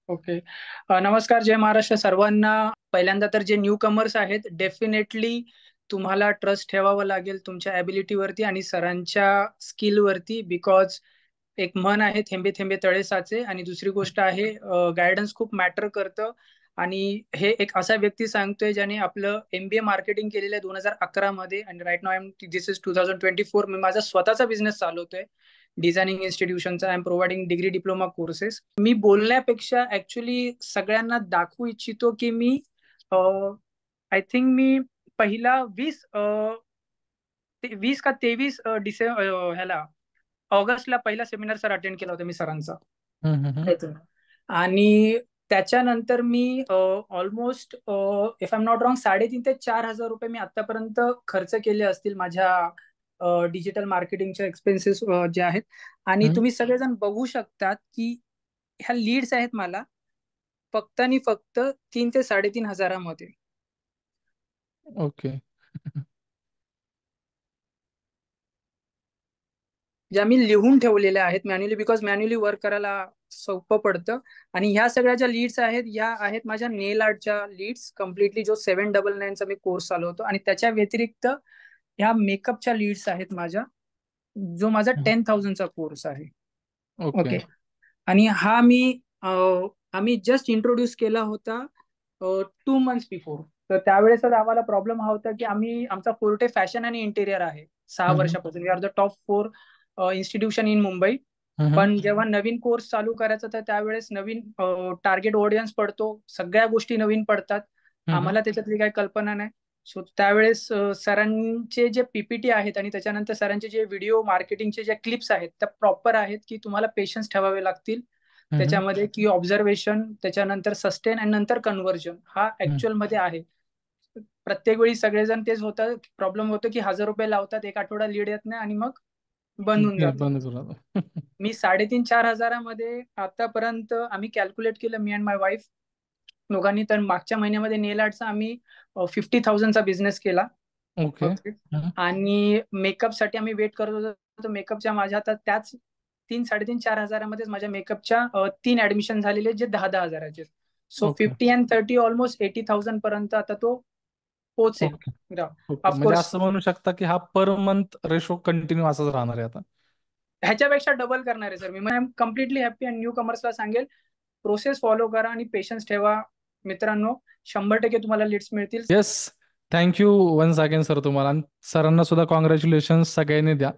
Okay. नमस्कार, जय महाराष्ट्र सर्वांना. पहिल्यांदा तर जे न्यू कमर्स आहेत, डेफिनेटली तुम्हाला ट्रस्ट ठेवावा लागेल तुमच्या ॲबिलिटीवरती आणि सरांच्या स्किलवरती. बिकॉज एक म्हण आहे, थेंबे थेंबे तळे साचे. आणि दुसरी गोष्ट आहे, गायडन्स खूप मॅटर करतं. आणि हे एक असा व्यक्ती सांगतोय ज्याने आपलं MBA मार्केटिंग केलेलं आहे 2011 मध्ये, आणि राईट नाव दिस इज 2024. मी माझा स्वतःचा बिझनेस चालवतोय, डिझायनिंग इन्स्टिट्यूशनचा. I am providing degree diploma courses. मी बोलण्यापेक्षा ऍक्च्युली सगळ्यांना दाखवू इच्छितो की मी, आय थिंक मी पहिला 20 का 23 डिसेंबर ह्याला ऑगस्टला पहिला सेमिनार सर अटेंड केला होता मी सरांचा. हम्म, हम्म, येतो. आणि त्याच्यानंतर मी almost, if I am not wrong, 3,500 ते 4,000 रुपये मी आतापर्यंत खर्च केले असतील माझ्या डिजिटल मार्केटिंगच्या एक्सपेन्सेस जे आहेत. आणि हम्म. तुम्ही सगळेजण बघू शकतात की ह्या लीड्स आहेत मला फक्त आणि फक्त 3,000 ते 3,500 मध्ये. ओके. ज्या मी लिहून ठेवलेल्या आहेत मॅन्युअली, बिकॉज मॅन्युअली वर्क करायला सोपं पडतं. आणि ह्या सगळ्या ज्या लीड्स आहेत, या आहेत माझ्या नेल आर्टच्या लीड्स कम्प्लिटली, जो 799चा मी कोर्स चालवतो. आणि त्याच्या व्यतिरिक्त ह्या मेकअपच्या लीड्स आहेत माझ्या, जो माझा हम्म. 10,000चा कोर्स आहे. ओके. ओके. आणि आम्ही जस्ट इंट्रोड्यूस केला होता 2 मंथ्स बिफोर. तर त्यावेळेस आम्हाला प्रॉब्लेम हा होता की आमचा फोर्टे फॅशन आणि इंटेरियर आहे. सहा हम्म, वर्षापासून we are the top 4 institution in Mumbai. हम्म, पण जेव्हा नवीन कोर्स चालू करायचा तर त्यावेळेस नवीन टार्गेट ऑडियन्स पडतो, सगळ्या गोष्टी नवीन पडतात. हम्म, आम्हाला त्याच्यातली काही कल्पना नाही. सो त्यावेळेस सरांचे जे PPT आहेत आणि त्याच्यानंतर सरांचे जे व्हिडिओ मार्केटिंगचे जे क्लिप्स आहेत त्या प्रॉपर आहेत, की तुम्हाला पेशन्स ठेवावे लागतील हम्म, त्याच्यामध्ये, की ऑब्झर्वेशन, त्याच्यानंतर सस्टेन आणि नंतर कन्व्हर्जन हा हम्म. ऍक्च्युअल मध्ये आहे. प्रत्येक वेळी सगळेजण तेच होतं, प्रॉब्लेम होतो की 1,000 रुपये लावतात, एक आठवडा लीड येत नाही आणि मग बंद होऊन जातं. बंद झाला. मी 3,500-4,000 मध्ये आतापर्यंत आम्ही कॅल्क्युलेट केलं, मी अँड माय वाईफ दोघांनी. तर मागच्या महिन्यामध्ये नेल आर्टचा आम्ही 50,000चा बिझनेस केला. ओके. ओके. आणि मेकअपसाठी आम्ही वेट करत होतो. तर मेकअपच्या माझ्या आता त्याच 3,500-4,000 मध्येच माझ्या मेकअपच्या 3 ऍडमिशन झालेले, जे 10,000-10,000चे. So okay. 50 and 30 ऑलमोस्ट 80,000 पर्यंत आता तो पोहोचेल. ओके. ओके. म्हणजे ऑफकोर्स असं म्हणू शकता की हा पर मंथ रेशो कंटिन्यू असाच राहणार आहे आता. ह्याच्यापेक्षा डबल करणार आहे sir me. I am completely happy. आणि न्यू कमर्सला सांगेल, प्रोसेस फॉलो करा आणि पेशन्स ठेवा मित्रांनो. 100% तुम्हाला लीड्स मिळतील. Yes. Thank you once again sir तुम्हाला, आणि सरांना सुद्धा कॉंग्रॅच्युलेशन सगळ्यांनी द्या.